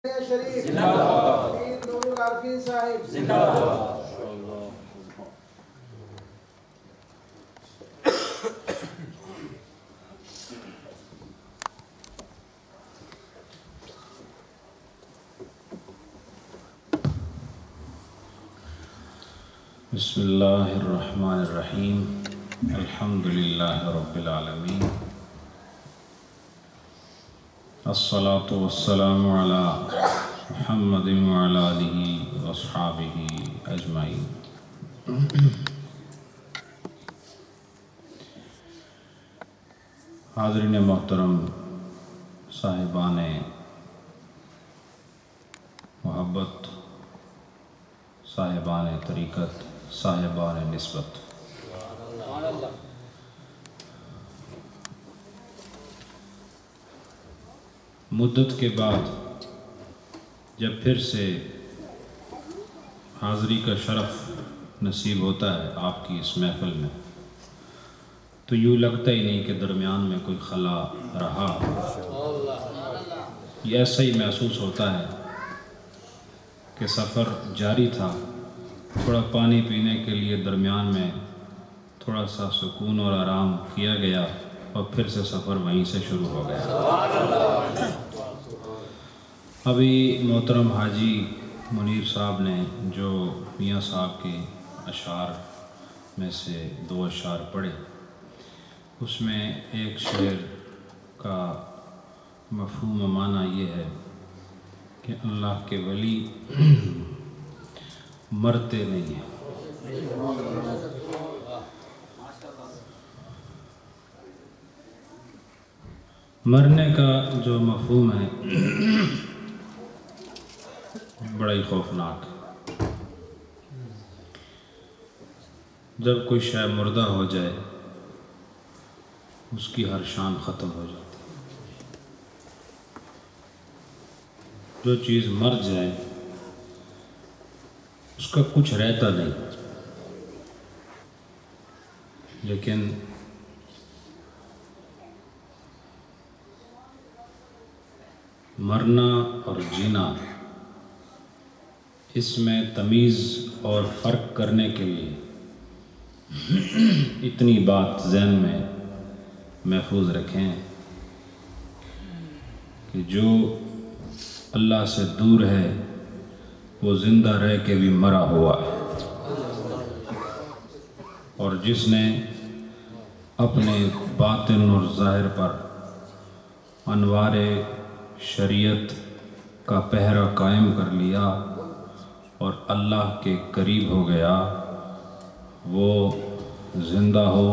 شریف زندہ باد، پیر نور العارفین صاحب زندہ باد۔ بسم اللہ الرحمن الرحیم، الحمدللہ رب العالمین، الصلاة والسلام علی محمد وعلی آلہ واصحابہ اجمعین۔ حاضرین محترم، صاحبان محبت، صاحبان طریقت، صاحبان نسبت، مدت کے بعد جب پھر سے حاضری کا شرف نصیب ہوتا ہے آپ کی اس محفل میں، تو یوں لگتا ہی نہیں کہ درمیان میں کوئی خلا رہا۔ یہ ایسا ہی محسوس ہوتا ہے کہ سفر جاری تھا، تھوڑا پانی پینے کے لیے درمیان میں تھوڑا سا سکون اور آرام کیا گیا اور پھر سے سفر وہیں سے شروع ہو گیا۔ ابھی محترم حاجی منیر صاحب نے جو میاں صاحب کے اشعار میں سے 2 اشعار پڑھے، اس میں ایک شعر کا مفہوم و معنی یہ ہے کہ اللہ کے ولی مرتے نہیں ہیں۔ مرنے کا جو مفہوم ہے بڑا ہی خوفناک ہے۔ جب کوئی شے مردہ ہو جائے اس کی ہر شان ختم ہو جاتی ہے۔ جو چیز مر جائے اس کا کچھ رہتا نہیں، لیکن مرنا اور جینا، اس میں تمیز اور فرق کرنے کے لیے اتنی بات ذہن میں محفوظ رکھیں کہ جو اللہ سے دور ہے وہ زندہ رہ کے بھی مرا ہوا ہے، اور جس نے اپنے باطن اور ظاہر پر انوار شریعت کا پہرا قائم کر لیا اور اللہ کے قریب ہو گیا، وہ زندہ ہو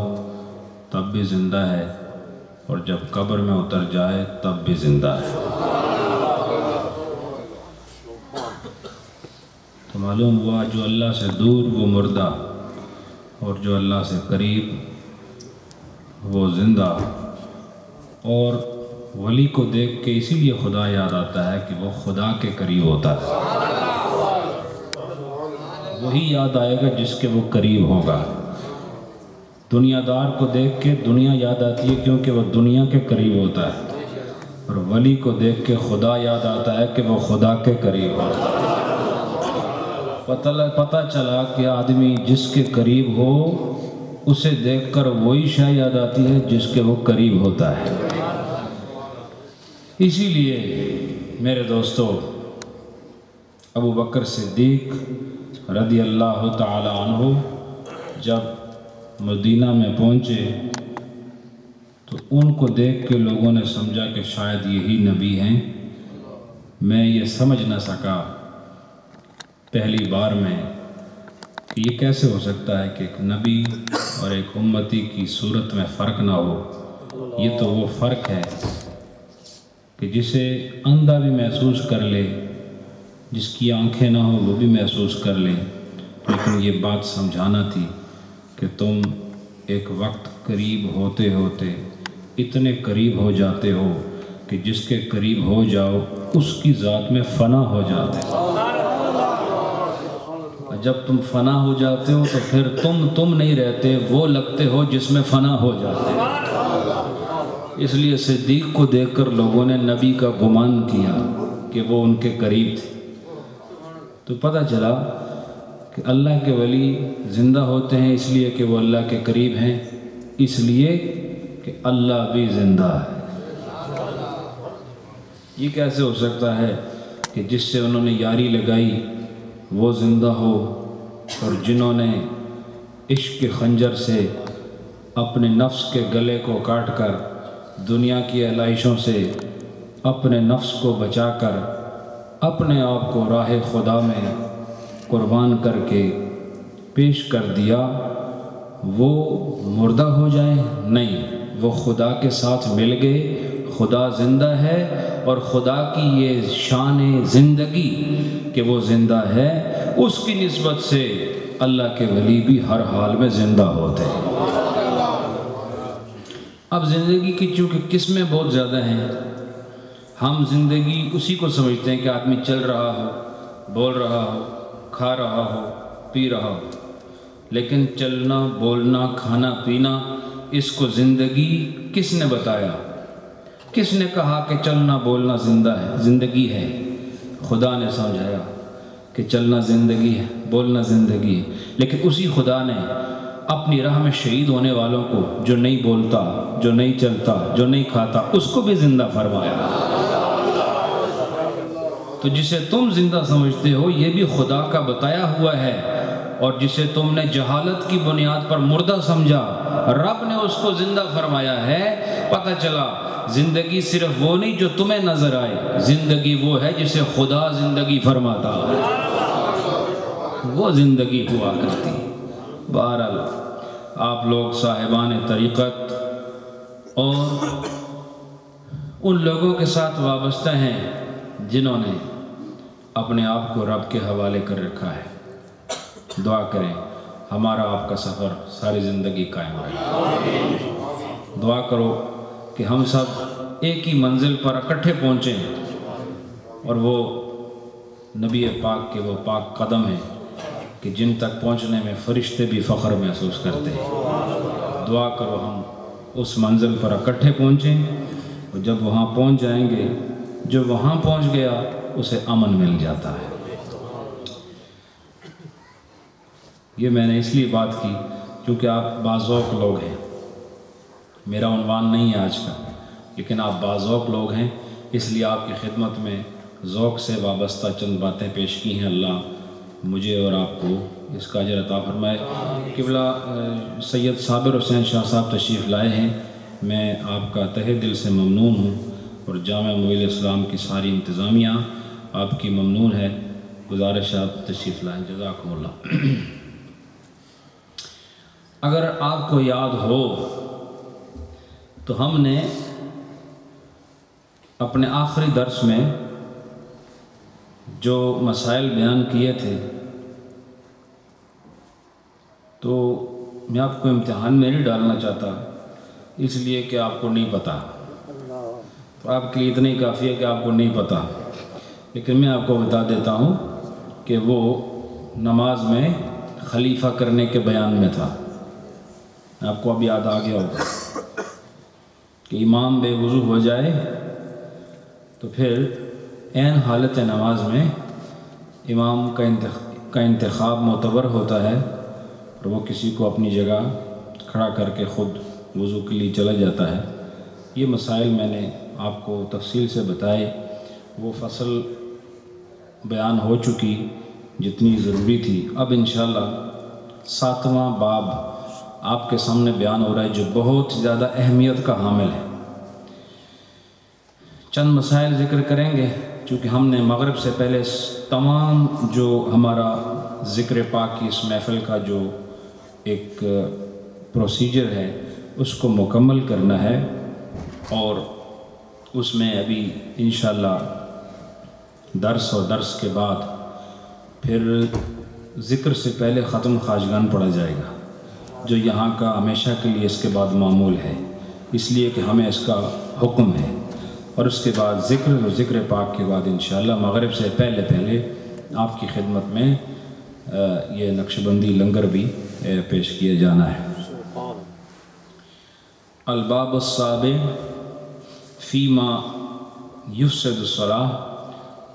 تب بھی زندہ ہے، اور جب قبر میں اتر جائے تب بھی زندہ ہے۔ تو معلوم ہوا جو اللہ سے دور وہ مردہ، اور جو اللہ سے قریب وہ زندہ۔ اور ولی کو دیکھ کے اسی لیے خدا یاد آتا ہے کہ وہ خدا کے قریب ہوتا ہے۔ وہی یاد آئے گا جس کے وہ قریب ہوگا۔ دنیا دار کو دیکھ کے دنیا یاد آتی ہے کیونکہ وہ دنیا کے قریب ہوتا ہے، اور ولی کو دیکھ کے خدا یاد آتا ہے کہ وہ خدا کے قریب ہوتا ہے۔ پتہ چلا کہ آدمی جس کے قریب ہو اسے دیکھ کر وہی شے یاد آتی ہے جس کے وہ قریب ہوتا ہے۔ اسی لیے میرے دوستو، ابو بکر صدیق رضی اللہ تعالی عنہ جب مدینہ میں پہنچے تو ان کو دیکھ کے لوگوں نے سمجھا کہ شاید یہی نبی ہیں۔ میں یہ سمجھ نہ سکا پہلی بار میں کہ یہ کیسے ہو سکتا ہے کہ ایک نبی اور ایک امتی کی صورت میں فرق نہ ہو۔ یہ تو وہ فرق ہے کہ جسے اندھا بھی محسوس کر لے، جس کی آنکھیں نہ ہو وہ بھی محسوس کر لے، لیکن یہ بات سمجھانا تھی کہ تم ایک وقت قریب ہوتے ہوتے اتنے قریب ہو جاتے ہو کہ جس کے قریب ہو جاؤ اس کی ذات میں فنا ہو جاتے ہو۔ جب تم فنا ہو جاتے ہو تو پھر تم نہیں رہتے، وہ لگتے ہو جس میں فنا ہو جاتے ہو۔ اس لیے صدیق کو دیکھ کر لوگوں نے نبی کا گمان کیا، کہ وہ ان کے قریب تھے۔ تو پتہ چلا کہ اللہ کے ولی زندہ ہوتے ہیں اس لیے کہ وہ اللہ کے قریب ہیں، اس لیے کہ اللہ بھی زندہ ہے۔ یہ کیسے ہو سکتا ہے کہ جس سے انہوں نے یاری لگائی وہ زندہ ہو، اور جنہوں نے عشق کے خنجر سے اپنے نفس کے گلے کو کاٹ کر دنیا کی علائشوں سے اپنے نفس کو بچا کر اپنے آپ کو راہ خدا میں قربان کر کے پیش کر دیا، وہ مردہ ہو جائیں؟ نہیں، وہ خدا کے ساتھ مل گئے، خدا زندہ ہے، اور خدا کی یہ شان زندگی کہ وہ زندہ ہے، اس کی نسبت سے اللہ کے ولی بھی ہر حال میں زندہ ہوتے ہیں۔ اب زندگی کی چونکہ قسمیں بہت زیادہ ہیں، ہم زندگی اسی کو سمجھتے ہیں کہ آدمی چل رہا ہو، بول رہا ہو، کھا رہا ہو، پی رہا ہو، لیکن چلنا، بولنا، کھانا، پینا، اس کو زندگی کس نے بتایا؟ کس نے کہا کہ چلنا بولنا زندگی ہے؟ خدا نے سمجھایا کہ چلنا زندگی ہے، بولنا زندگی ہے، لیکن اسی خدا نے اپنی راہ میں شہید ہونے والوں کو، جو نہیں بولتا، جو نہیں چلتا، جو نہیں کھاتا، اس کو بھی زندہ فرمایا۔ تو جسے تم زندہ سمجھتے ہو یہ بھی خدا کا بتایا ہوا ہے، اور جسے تم نے جہالت کی بنیاد پر مردہ سمجھا، رب نے اس کو زندہ فرمایا ہے۔ پتہ چلا زندگی صرف وہ نہیں جو تمہیں نظر آئے، زندگی وہ ہے جسے خدا زندگی فرماتا ہے، وہ زندگی ہوا کرتی۔ بہرحال آپ لوگ صاحبان طریقت اور ان لوگوں کے ساتھ وابستہ ہیں جنہوں نے اپنے آپ کو رب کے حوالے کر رکھا ہے۔ دعا کریں ہمارا آپ کا سفر ساری زندگی قائم رہے۔ دعا کرو کہ ہم سب ایک ہی منزل پر اکٹھے پہنچیں، اور وہ نبی پاک کے وہ پاک قدم ہیں کہ جن تک پہنچنے میں فرشتے بھی فخر محسوس کرتے ہیں۔ دعا کرو ہم اس منزل پر اکٹھے پہنچیں، اور جب وہاں پہنچ جائیں گے، جو وہاں پہنچ گیا اسے امن مل جاتا ہے۔ یہ میں نے اس لیے بات کی کیونکہ آپ باذوق لوگ ہیں، میرا عنوان نہیں ہے آج کا، لیکن آپ باذوق لوگ ہیں، اس لیے آپ کی خدمت میں ذوق سے وابستہ چند باتیں پیش کی ہیں۔ اللہ مجھے اور آپ کو اس کا اجر عطا فرمائے۔ قبلہ سید صابر حسین شاہ صاحب تشریف لائے ہیں، میں آپ کا تہہ دل سے ممنون ہوں، اور جامعہ معین اسلام کی ساری انتظامیہ آپ کی ممنون ہے۔ گزارش آپ تشریف لائیں، جزاکم اللہ۔ اگر آپ کو یاد ہو تو ہم نے اپنے آخری درس میں جو مسائل بیان کیے تھے، تو میں آپ کو امتحان میں نہیں ڈالنا چاہتا، اس لیے کہ آپ کو نہیں پتہ، تو آپ کے لیے اتنا ہی کافی ہے کہ آپ کو نہیں پتہ، لیکن میں آپ کو بتا دیتا ہوں کہ وہ نماز میں خلیفہ کرنے کے بیان میں تھا۔ آپ کو اب یاد آ گیا ہوگا کہ امام بے وضو ہو جائے تو پھر عین حالت نماز میں امام کا انتخاب معتبر ہوتا ہے، اور وہ کسی کو اپنی جگہ کھڑا کر کے خود وضو کے لیے چلا جاتا ہے۔ یہ مسائل میں نے آپ کو تفصیل سے بتائے، وہ فصل بیان ہو چکی جتنی ضروری تھی۔ اب انشاءاللہ 7واں باب آپ کے سامنے بیان ہو رہا ہے جو بہت زیادہ اہمیت کا حامل ہے۔ چند مسائل ذکر کریں گے، چونکہ ہم نے مغرب سے پہلے تمام جو ہمارا ذکر پاک کی اس محفل کا جو ایک پروسیجر ہے اس کو مکمل کرنا ہے، اور اس میں ابھی انشاءاللہ درس اور درس کے بعد پھر ذکر سے پہلے ختم خواجگان پڑھا جائے گا، جو یہاں کا ہمیشہ کے لیے اس کے بعد معمول ہے، اس لیے کہ ہمیں اس کا حکم ہے، اور اس کے بعد ذکر پاک کے بعد انشاءاللہ مغرب سے پہلے آپ کی خدمت میں یہ نقش بندی لنگر بھی پیش کیا جانا ہے۔ الباب السابع فیما یفسد الصلاۃ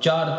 4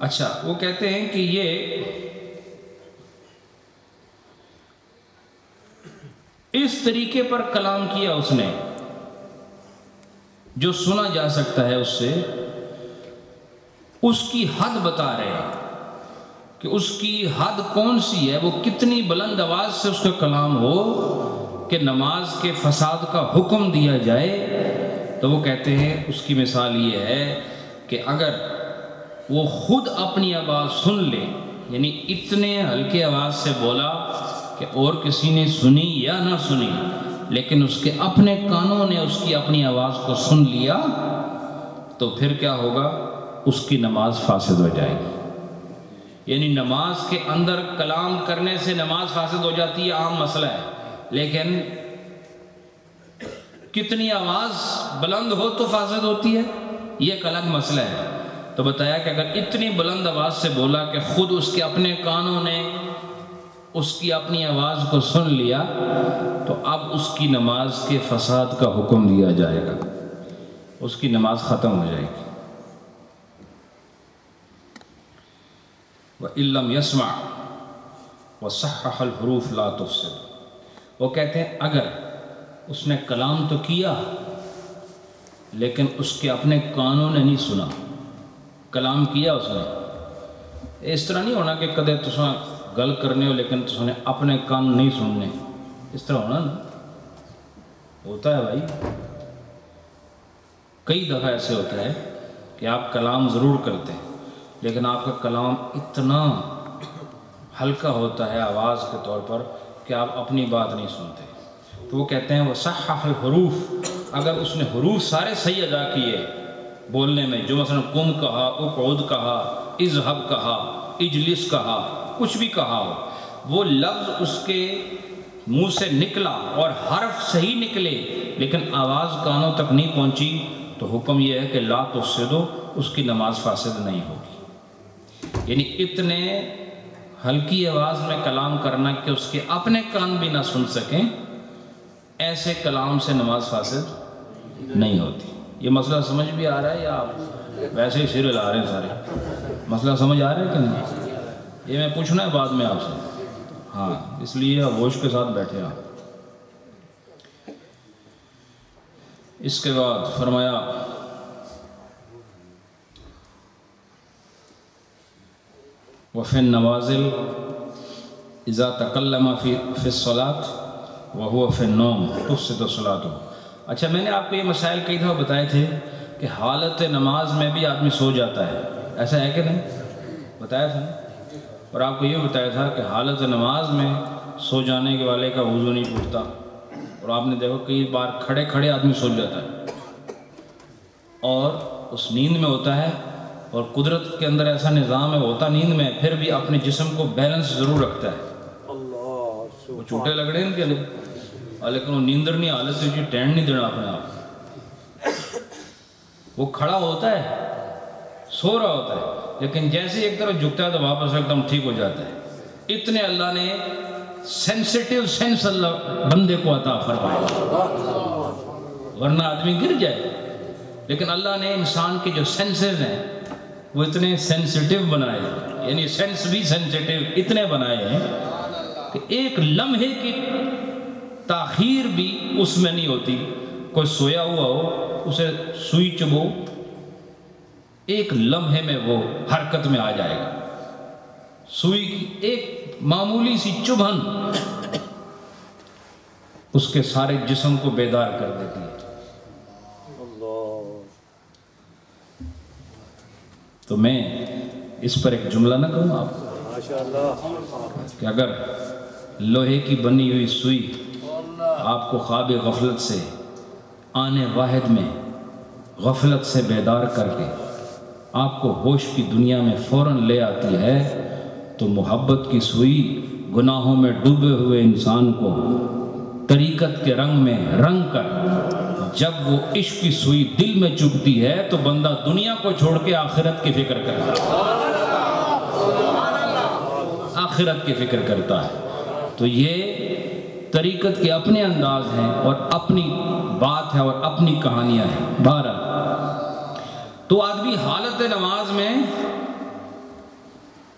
اچھا وہ کہتے ہیں کہ یہ اس طریقے پر کلام کیا اس نے جو سنا جا سکتا ہے اس سے، اس کی حد بتا رہے ہیں کہ اس کی حد کون سی ہے، وہ کتنی بلند آواز سے اس کا کلام ہو کہ نماز کے فساد کا حکم دیا جائے۔ تو وہ کہتے ہیں اس کی مثال یہ ہے کہ اگر وہ خود اپنی آواز سن لے، یعنی اتنے ہلکے آواز سے بولا کہ اور کسی نے سنی یا نہ سنی، لیکن اس کے اپنے کانوں نے اس کی اپنی آواز کو سن لیا، تو پھر کیا ہوگا؟ اس کی نماز فاسد ہو جائے گی۔ یعنی نماز کے اندر کلام کرنے سے نماز فاسد ہو جاتی ہے، عام مسئلہ ہے، لیکن کتنی آواز بلند ہو تو فاسد ہوتی ہے، یہ ایک الگ مسئلہ ہے۔ تو بتایا کہ اگر اتنی بلند آواز سے بولا کہ خود اس کے اپنے کانوں نے اس کی اپنی آواز کو سن لیا، تو اب اس کی نماز کے فساد کا حکم دیا جائے گا، اس کی نماز ختم ہو جائے گی۔ وَإِن لَّمْ يَسْمَعْ وَصَحَّحَ الْحُرُوفَ لَا تُفْسِدُ۔ وہ کہتے ہیں اگر اس نے کلام تو کیا لیکن اس کے اپنے کانوں نے نہیں سنا، کلام کیا اس نے، اس طرح نہیں ہونا کہ کدے تساں گل کرنے ہو لیکن تساں نے اپنے کان نہیں سننے، اس طرح ہونا نا، ہوتا ہے بھائی، کئی دفعہ ایسے ہوتا ہے کہ آپ کلام ضرور کرتے ہیں لیکن آپ کا کلام اتنا ہلکا ہوتا ہے آواز کے طور پر کہ آپ اپنی بات نہیں سنتے۔ تو وہ کہتے ہیں وَصَحَّحَ الْحُرُوفَ، اگر اس نے حروف سارے صحیح ادا کیے بولنے میں، جو مثلا قم کہا، اقعد کہا، اذهب کہا، اجلس کہا، کچھ بھی کہا ہو، وہ لفظ اس کے منہ سے نکلا اور حرف صحیح نکلے لیکن آواز کانوں تک نہیں پہنچی، تو حکم یہ ہے کہ لا تفسدو، اس کی نماز فاسد نہیں ہوگی۔ یعنی اتنے ہلکی آواز میں کلام کرنا کہ اس کے اپنے کان بھی نہ سن سکیں، ایسے کلام سے نماز فاسد نہیں ہوتی۔ یہ مسئلہ سمجھ بھی آ رہا ہے یا آپ ویسے ہی سر ہلا رہے ہیں سارے؟ مسئلہ سمجھ آ رہا ہے کہ نہیں؟ یہ میں پوچھنا ہے بعد میں آپ سے، ہاں اس لیے ہوش کے ساتھ بیٹھے آپ۔ اس کے بعد فرمایا وَفِي النَّوَازِلِ اِذَا تَكَلَّمَ فِي الصَّلَاةِ وَهُوَ فِي النَّوْمِ تُفْسِدُ صَلَاتُهُ۔ اچھا میں نے آپ کو یہ مسائل کئی دفعہ بتائے تھے کہ حالت نماز میں بھی آدمی سو جاتا ہے، ایسا ہے کہ نہیں؟ بتایا تھا نا؟ اور آپ کو یہ بتایا تھا کہ حالت نماز میں سو جانے کے والے کا وضو نہیں ٹوٹتا، اور آپ نے دیکھو کئی بار کھڑے کھڑے آدمی سو جاتا ہے اور اس نیند میں ہوتا ہے، اور قدرت کے اندر ایسا نظام ہے، ہوتا نیند میں پھر بھی اپنے جسم کو بیلنس ضرور رکھتا ہے۔ وہ چوٹے لگ رہے ہیں ان کے لیے، لیکن وہ نیندر نہیں حالت سے ٹینڈ نہیں دینا اپنے آپ، وہ کھڑا ہوتا ہے، سو رہا ہوتا ہے، لیکن جیسے ایک طرف جھکتا ہے تو واپس ایک دم ٹھیک ہو جاتا ہے۔ اتنے اللہ نے سینسیٹیو سینس اللہ بندے کو عطا فرمایا، ورنہ آدمی گر جائے، لیکن اللہ نے انسان کے جو سینسز ہیں وہ اتنے سینسیٹیو بنائے، یعنی سینس بھی سینسیٹیو اتنے بنائے ہیں کہ ایک لمحے کی تاخیر بھی اس میں نہیں ہوتی۔ کوئی سویا ہوا ہو، اسے سوئی چبو، ایک لمحے میں وہ حرکت میں آ جائے گا۔ سوئی کی ایک معمولی سی چبھن اس کے سارے جسم کو بیدار کر دیتی ہے۔ تو میں اس پر ایک جملہ نہ کہوں آپ کہ اگر لوہے کی بنی ہوئی سوئی آپ کو خواب غفلت سے آنے واحد میں غفلت سے بیدار کر کے آپ کو ہوش کی دنیا میں فوراً لے آتی ہے، تو محبت کی سوئی گناہوں میں ڈوبے ہوئے انسان کو طریقت کے رنگ میں رنگ کر جب وہ عشق کی سوئی دل میں چبھتی ہے تو بندہ دنیا کو چھوڑ کے آخرت کی فکر کرتا ہے، آخرت کی فکر کرتا ہے۔ تو یہ طریقت کے اپنے انداز ہیں اور اپنی بات ہے اور اپنی کہانیاں ہیں۔ بہرحال تو آدمی حالت نماز میں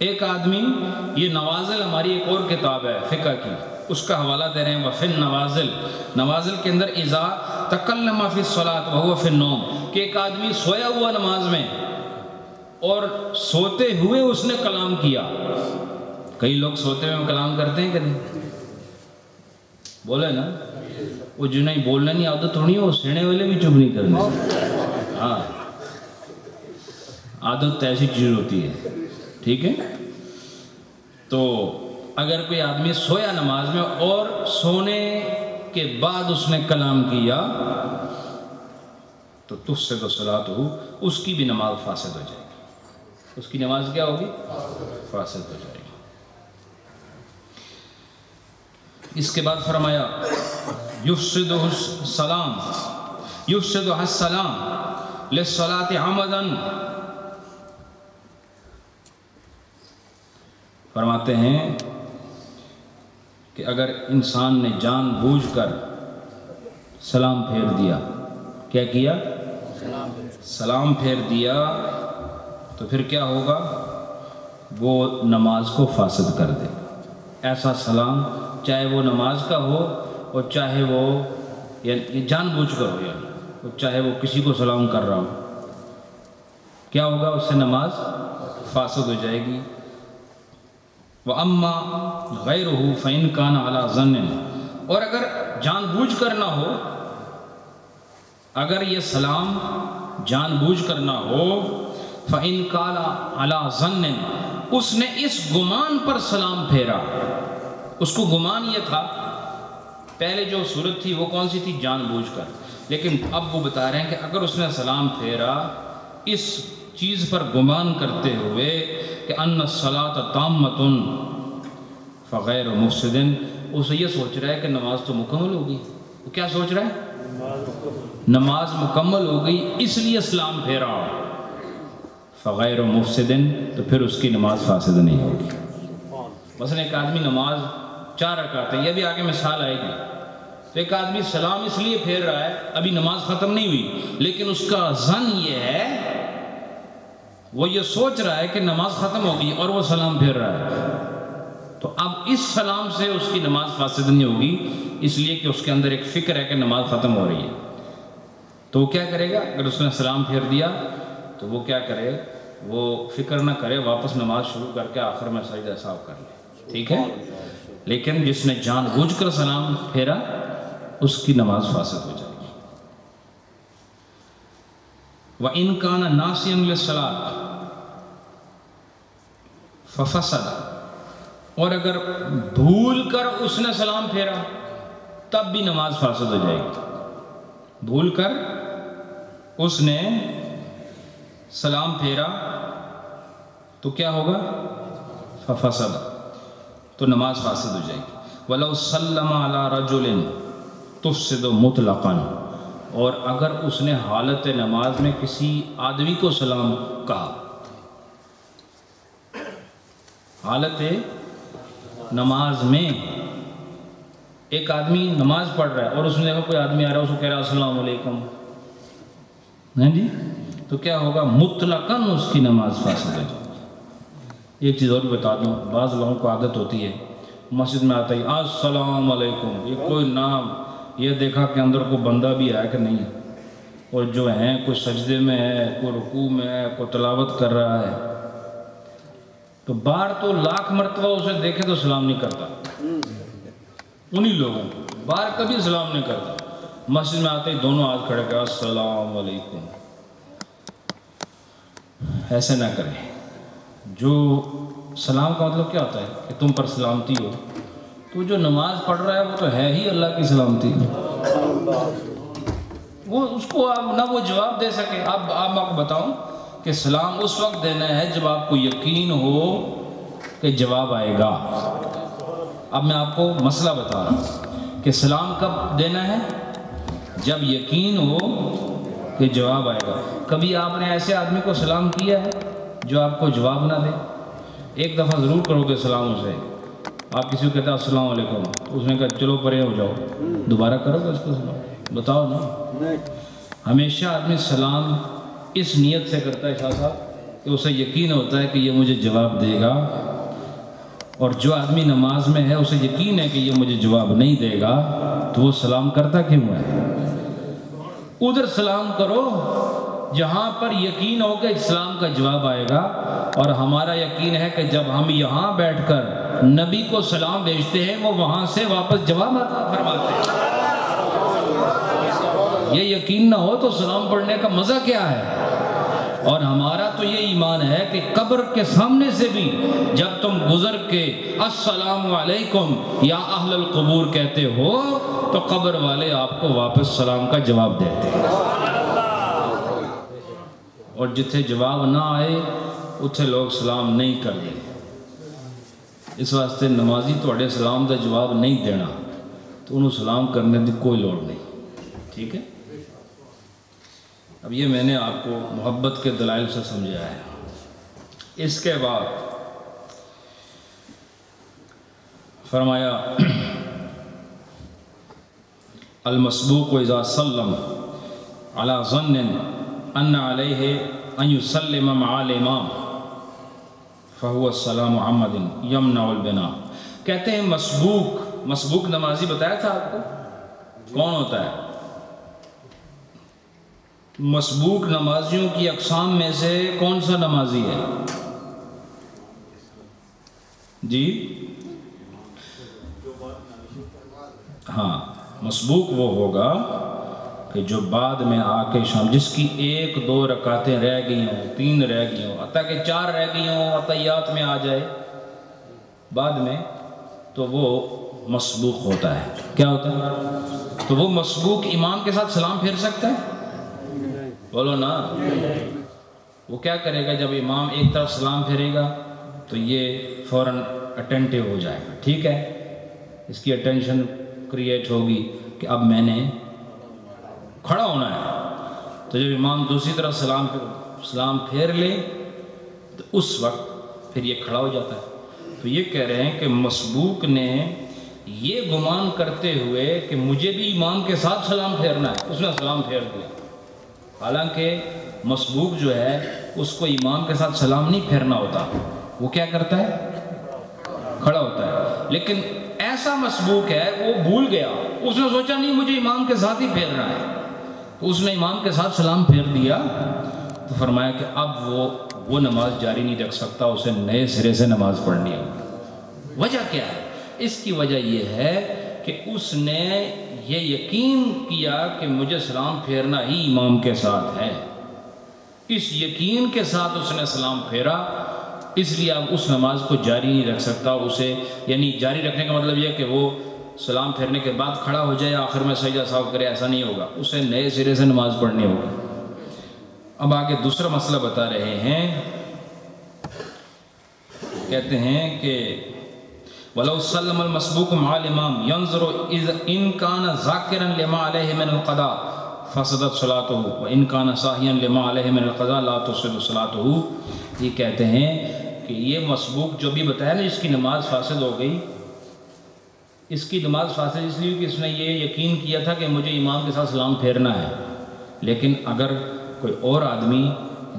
ایک آدمی، یہ نوازل ہماری ایک اور کتاب ہے فقہ کی، اس کا حوالہ دے رہے ہیں وفی النوازل، نوازل کے اندر اذا تکلم فی الصلاۃ وهو فی النوم، کہ ایک آدمی سویا ہوا نماز میں اور سوتے ہوئے اس نے کلام کیا۔ کئی لوگ سوتے ہوئے کلام کرتے ہیں کہ نہیں؟ بولے نا، وہ جو نہیں بولنا نہیں عادت ہونی ہے، وہ سینے والے بھی چپ نہیں کرنے۔ ہاں، عادت ایسی چیز ہوتی ہے، ٹھیک ہے؟ تو اگر کوئی آدمی سویا نماز میں اور سونے کے بعد اس نے کلام کیا تو تفسد صلاتہ، اس کی بھی نماز فاسد ہو جائے گی، اس کی نماز کیا ہوگی؟ فاسد ہو جائے گی۔ اس کے بعد فرمایا یفسدہ السلام، یفسدہ السلام للصلاۃ عمدا، فرماتے ہیں کہ اگر انسان نے جان بوجھ کر سلام پھیر دیا، کیا کیا؟ سلام پھیر دیا، تو پھر کیا ہوگا؟ وہ نماز کو فاسد کر دے گا۔ ایسا سلام چاہے وہ نماز کا ہو اور چاہے وہ یعنی جان بوجھ کر ہو، یعنی چاہے وہ کسی کو سلام کر رہا ہو، کیا ہوگا؟ اس سے نماز فاسد ہو جائے گی۔ وَأَمَّا غَيْرُهُ فَإِنْ كَانَ عَلَى ظَنٍ، اور اگر جان بوجھ کر نہ ہو، اگر یہ سلام جان بوجھ کر نہ ہو، فَإِنْ كَانَ عَلَى ظَنٍ، اس نے اس گمان پر سلام پھیرا، اس کو گمان یہ تھا، پہلے جو صورت تھی وہ کون سی تھی؟ جان بوجھ کر، لیکن اب وہ بتا رہے ہیں کہ اگر اس نے سلام پھیرا اس چیز پر گمان کرتے ہوئے کہ ان الصلاۃ تامۃ فغیر مفسد، اسے یہ سوچ رہا ہے کہ نماز تو مکمل ہوگی، وہ کیا سوچ رہا ہے؟ نماز مکمل ہو گئی، اس لیے سلام پھیرا، فغیر مفسد، تو پھر اس کی نماز فاسد نہیں ہوگی۔ مثلا ایک آدمی نماز 4 رکعتیں، یہ بھی آگے مثال آئے گی، تو ایک آدمی سلام اس لیے پھیر رہا ہے، ابھی نماز ختم نہیں ہوئی، لیکن اس کا ظن یہ ہے، وہ یہ سوچ رہا ہے کہ نماز ختم ہوگی اور وہ سلام پھیر رہا ہے، تو اب اس سلام سے اس کی نماز فاسد نہیں ہوگی، اس لیے کہ اس کے اندر ایک فکر ہے کہ نماز ختم ہو رہی ہے۔ تو وہ کیا کرے گا؟ اگر اس نے سلام پھیر دیا تو وہ کیا کرے؟ وہ فکر نہ کرے، واپس نماز شروع کر کے آخر میں سجدہ سہو کر لے، ٹھیک ہے؟ لیکن جس نے جان بوجھ کر سلام پھیرا اس کی نماز فاسد ہو جائے گی۔ وَإِنْ كَانَ نَاسِيًا لِلصَّلَاةِ فَفَسَدَ، اور اگر بھول کر اس نے سلام پھیرا تب بھی نماز فاسد ہو جائے گی۔ بھول کر اس نے سلام پھیرا تو کیا ہوگا؟ فَفَسَدَ، تو نماز فاسد ہو جائے گی۔ وَلَوْ سَلَّمَ عَلَى رَجُلٍ تُفْسِدُ مُطْلَقًا، اور اگر اس نے حالت نماز میں کسی آدمی کو سلام کہا، حالت نماز میں ایک آدمی نماز پڑھ رہا ہے اور اس نے دیکھا کوئی آدمی آ رہا ہے، اس کو کہہ رہا ہے السلام علیکم، نہیں جی، تو کیا ہوگا؟ مطلقاً اس کی نماز فاسد ہو جائے گی۔ ایک چیز اور بھی بتا دوں، بعض لوگوں کو عادت ہوتی ہے مسجد میں آتا ہی السلام علیکم، یہ کوئی نام، یہ دیکھا کہ اندر کوئی بندہ بھی ہے کہ نہیں، اور جو ہیں کوئی سجدے میں ہے، کوئی رکوع میں ہے، کوئی تلاوت کر رہا ہے، تو باہر تو لاکھ مرتبہ اسے دیکھے تو سلام نہیں کرتا، انہی لوگوں کو باہر کبھی سلام نہیں کرتا، مسجد میں آتے ہی دونوں ہاتھ کھڑے کر السلام علیکم۔ ایسے نہ کریں۔ جو سلام کا مطلب کیا ہوتا ہے کہ تم پر سلامتی ہو، تو جو نماز پڑھ رہا ہے وہ تو ہے ہی اللہ کی سلامتی، وہ اس کو آپ نہ وہ جواب دے سکے۔ اب آپ کو بتاؤں کہ سلام اس وقت دینا ہے جب آپ کو یقین ہو کہ جواب آئے گا۔ اب میں آپ کو مسئلہ بتا رہا ہوں کہ سلام کب دینا ہے؟ جب یقین ہو کہ جواب آئے گا۔ کبھی آپ نے ایسے آدمی کو سلام کیا ہے جو آپ کو جواب نہ دے؟ ایک دفعہ ضرور کرو گے سلام اسے، آپ کسی کو کہتے ہیں السلام علیکم، اس نے کہا چلو پرے ہو جاؤ، دوبارہ کرو گے اس کو سلام؟ بتاؤ نا۔ ہمیشہ آدمی سلام اس نیت سے کرتا ہے شاہ صاحب کہ اسے یقین ہوتا ہے کہ یہ مجھے جواب دے گا، اور جو آدمی نماز میں ہے اسے یقین ہے کہ یہ مجھے جواب نہیں دے گا، تو وہ سلام کرتا کیوں ہے؟ ادھر سلام کرو جہاں پر یقین ہو کہ اسلام کا جواب آئے گا، اور ہمارا یقین ہے کہ جب ہم یہاں بیٹھ کر نبی کو سلام بھیجتے ہیں وہ وہاں سے واپس جواب عطا فرماتے ہیں۔ یہ یقین نہ ہو تو سلام پڑھنے کا مزہ کیا ہے؟ اور ہمارا تو یہ ایمان ہے کہ قبر کے سامنے سے بھی جب تم گزر کے السلام علیکم یا اہل القبور کہتے ہو تو قبر والے آپ کو واپس سلام کا جواب دیتے ہیں، اور جتھے جواب نہ آئے اتھے لوگ سلام نہیں کرتے۔ اس واسطے نمازی توڑے سلام دا جواب نہیں دینا تو انہوں سلام کرنے دی کوئی لوڑ نہیں، ٹھیک ہے؟ اب یہ میں نے آپ کو محبت کے دلائل سے سمجھایا ہے۔ اس کے بعد فرمایا المسبوق اذا سلم على ظن ان علیہ ان یسلم مع الامام فهو السلام عمد یمنع البناء۔ کہتے ہیں مسبوق نمازی بتایا تھا آپ کو کون ہوتا ہے؟ مسبوق نمازیوں کی اقسام میں سے کون سا نمازی ہے جی؟ ہاں، مسبوق وہ ہوگا کہ جو بعد میں آ کے شام، جس کی 1-2 رکعتیں رہ گئی ہوں، 3 رہ گئی ہوں، حتیٰ کہ 4 رہ گئی ہوں، عطیات میں آ جائے بعد میں، تو وہ مسبوق ہوتا ہے۔ کیا ہوتا ہے؟ تو وہ مسبوق امام کے ساتھ سلام پھیر سکتا ہے؟ بولو نا۔ وہ کیا کرے گا؟ جب امام ایک طرف سلام پھیرے گا تو یہ فوراً اٹینٹیو ہو جائے گا، ٹھیک ہے؟ اس کی اٹینشن کریٹ ہوگی کہ اب میں نے کھڑا ہونا ہے۔ تو جب امام دوسری طرف سلام پھیر لے تو اس وقت پھر یہ کھڑا ہو جاتا ہے۔ تو یہ کہہ رہے ہیں کہ مسبوق نے یہ گمان کرتے ہوئے کہ مجھے بھی امام کے ساتھ سلام پھیرنا ہے، اس نے سلام پھیر دیا، حالانکہ مسبوق جو ہے اس کو امام کے ساتھ سلام نہیں پھیرنا ہوتا، وہ کیا کرتا ہے؟ کھڑا ہوتا ہے۔ لیکن ایسا مسبوق ہے وہ بھول گیا، اس نے سوچا نہیں مجھے امام کے ساتھ ہی پھیرنا ہے، تو اس نے امام کے ساتھ سلام پھیر دیا، تو فرمایا کہ اب وہ نماز جاری نہیں رکھ سکتا، اسے نئے سرے سے نماز پڑھنی ہوگی۔ وجہ کیا ہے؟ اس کی وجہ یہ ہے کہ اس نے یہ یقین کیا کہ مجھے سلام پھیرنا ہی امام کے ساتھ ہے، اس یقین کے ساتھ اس نے سلام پھیرا، اس لیے اب اس نماز کو جاری نہیں رکھ سکتا۔ اسے یعنی جاری رکھنے کا مطلب یہ کہ وہ سلام پھیرنے کے بعد کھڑا ہو جائے آخر میں سجدہ سہو کرے، ایسا نہیں ہوگا، اسے نئے سرے سے نماز پڑھنی ہوگی۔ اب آگے دوسرا مسئلہ بتا رہے ہیں، کہتے ہیں کہ وَلَوْ سَلَّمَ الْمَسْبُوقُ مَعَ الْإِمَامِ يَنْظُرُ إِنْ كَانَ ذَاكِرًا لِمَا عَلَيْهِ مِنَ الْقَضَاءِ فَسَدَتْ صَلَاتُهُ وَإِنْ كَانَ سَاهِيًا لِمَا عَلَيْهِ مِنَ الْقَضَاءِ لَا تُبْطِلُ صَلَاتُهُ۔ یہ کہتے ہیں کہ یہ مسبوق جو بھی بتایا نا، اس کی نماز فاسد ہو گئی، اس کی نماز فاسد اس لیے کہ اس نے یہ یقین کیا تھا کہ مجھے امام کے ساتھ سلام پھیرنا ہے، لیکن اگر کوئی اور آدمی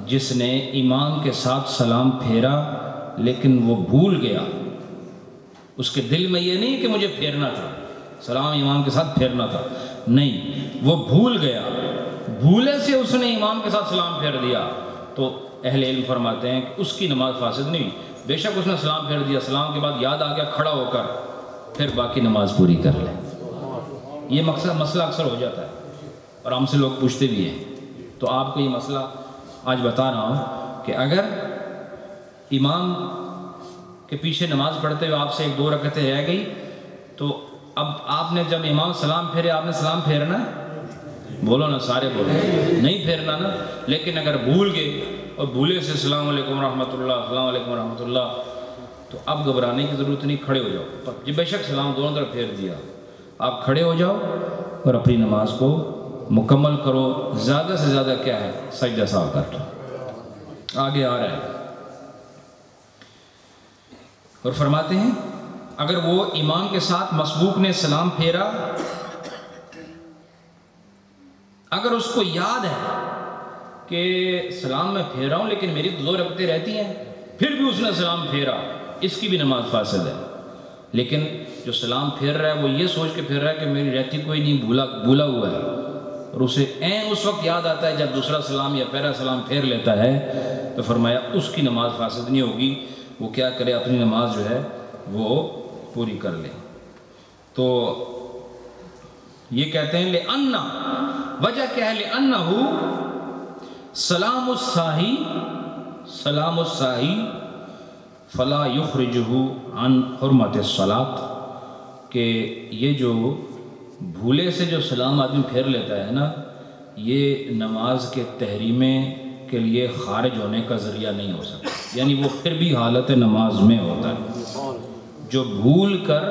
جس نے امام کے ساتھ سلام پھیرا لیکن وہ بھول گیا، اس کے دل میں یہ نہیں کہ مجھے پھیرنا تھا، سلام امام کے ساتھ پھیرنا تھا، نہیں، وہ بھول گیا، بھولے سے اس نے امام کے ساتھ سلام پھیر دیا، تو اہل علم فرماتے ہیں کہ اس کی نماز فاسد نہیں، بے شک اس نے سلام پھیر دیا، سلام کے بعد یاد آ گیا کھڑا ہو کر، پھر باقی نماز پوری کر لے۔ یہ مسئلہ اکثر ہو جاتا ہے اور ہم سے لوگ پوچھتے بھی ہیں، تو آپ کو یہ مسئلہ آج بتا رہا ہوں کہ اگر امام کے پیچھے نماز پڑھتے ہوئے آپ سے 1-2 رکعتیں رہ گئی، تو اب آپ نے جب امام سلام پھیرے آپ نے سلام پھیرنا ہے؟ بولو نا، سارے بولو، نہیں پھیرنا نا۔ لیکن اگر بھول گئے اور بھولے سے السلام علیکم ورحمۃ اللہ، السلام علیکم ورحمۃ اللہ، تو اب گھبرانے کی ضرورت نہیں، کھڑے ہو جاؤ، جی بے شک سلام دونوں طرف پھیر دیا، آپ کھڑے ہو جاؤ اور اپنی نماز کو مکمل کرو، زیادہ سے زیادہ کیا ہے سجدہ سہو کر لو۔ آگے آ رہا ہے اور فرماتے ہیں اگر وہ امام کے ساتھ مسبوق نے سلام پھیرا، اگر اس کو یاد ہے کہ سلام میں پھیر رہا ہوں لیکن میری 2 رکعتیں رہتی ہیں، پھر بھی اس نے سلام پھیرا، اس کی بھی نماز فاسد ہے۔ لیکن جو سلام پھیر رہا ہے وہ یہ سوچ کے پھیر رہا ہے کہ میری رہتی کوئی نہیں، بھولا ہوا ہے، اور اسے عین اس وقت یاد آتا ہے جب دوسرا سلام یا پہلا سلام پھیر لیتا ہے، تو فرمایا اس کی نماز فاسد نہیں ہوگی، وہ کیا کرے، اپنی نماز جو ہے وہ پوری کر لے۔ تو یہ کہتے ہیں لِأَنَّ، وجہ کیا ہے، لِأَنَّهُ سلام الساہی فلا یخرجہ عن حرمت الصلاۃ، کہ یہ جو بھولے سے جو سلام آدمی پھیر لیتا ہے نا، یہ نماز کے تحریمے کے لیے خارج ہونے کا ذریعہ نہیں ہو سکتا، یعنی وہ پھر بھی حالت نماز میں ہوتا ہے۔ جو بھول کر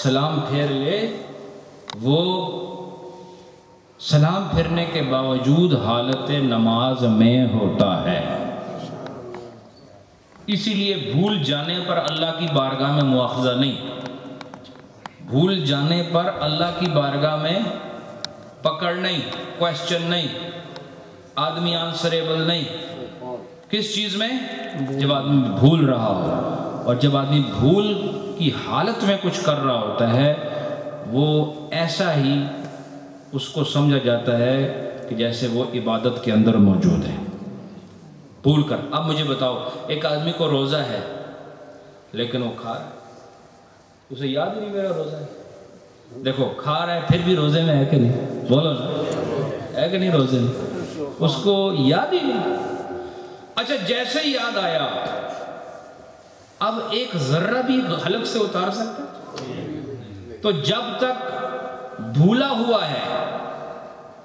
سلام پھیر لے وہ سلام پھرنے کے باوجود حالت نماز میں ہوتا ہے، اسی لیے بھول جانے پر اللہ کی بارگاہ میں مواخذہ نہیں، بھول جانے پر اللہ کی بارگاہ میں پکڑ نہیں، کویسچن نہیں، آدمی آنسریبل نہیں۔ کس چیز میں؟ جب آدمی بھول رہا ہو، اور جب آدمی بھول کی حالت میں کچھ کر رہا ہوتا ہے وہ ایسا ہی اس کو سمجھا جاتا ہے کہ جیسے وہ عبادت کے اندر موجود ہے، بھول کر۔ اب مجھے بتاؤ، ایک آدمی کو روزہ ہے لیکن وہ کھا رہا ہے، اسے یاد ہی نہیں میرا روزہ ہے۔ دیکھو کھا رہا ہے پھر بھی روزے میں ہے کہ نہیں؟ بولو نا، ہے کہ نہیں روزے میں؟ اس کو یاد ہی نہیں۔ اچھا جیسے ہی یاد آیا، اب ایک ذرہ بھی حلق سے اتار سکتا ہے؟ تو جب تک بھولا ہوا ہے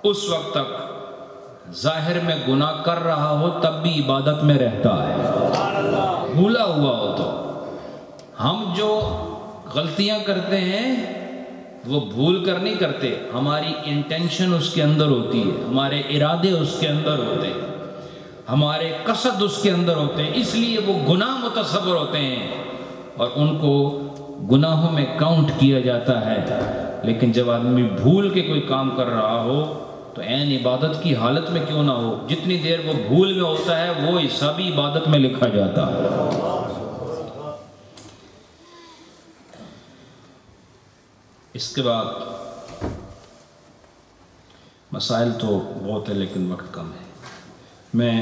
اس وقت تک ظاہر میں گناہ کر رہا ہو تب بھی عبادت میں رہتا ہے، بھولا ہوا ہو تو۔ ہم جو غلطیاں کرتے ہیں وہ بھول کر نہیں کرتے، ہماری انٹینشن اس کے اندر ہوتی ہے، ہمارے ارادے اس کے اندر ہوتے ہیں، ہمارے قصد اس کے اندر ہوتے ہیں، اس لیے وہ گناہ متصور ہوتے ہیں اور ان کو گناہوں میں کاؤنٹ کیا جاتا ہے۔ لیکن جب آدمی بھول کے کوئی کام کر رہا ہو تو عین عبادت کی حالت میں کیوں نہ ہو، جتنی دیر وہ بھول میں ہوتا ہے وہ حصہ بھی عبادت میں لکھا جاتا ہے۔ اس کے بعد مسائل تو بہت ہے لیکن وقت کم ہے، میں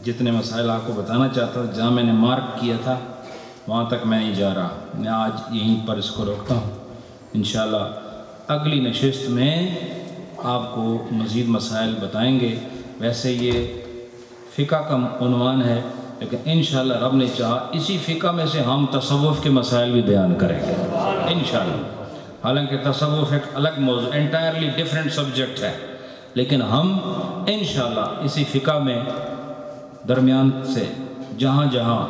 جتنے مسائل آپ کو بتانا چاہتا ہوں، جہاں میں نے مارک کیا تھا وہاں تک میں نہیں جا رہا، میں آج یہیں پر اس کو روکتا ہوں۔ انشاءاللہ اگلی نشست میں آپ کو مزید مسائل بتائیں گے۔ ویسے یہ فقہ کا عنوان ہے لیکن انشاءاللہ رب نے چاہا اسی فقہ میں سے ہم تصوف کے مسائل بھی بیان کریں گے انشاءاللہ۔ حالانکہ تصوف ایک الگ موضوع، انٹائرلی ڈیفرنٹ سبجیکٹ ہے، لیکن ہم انشاءاللہ اسی فقہ میں درمیان سے جہاں جہاں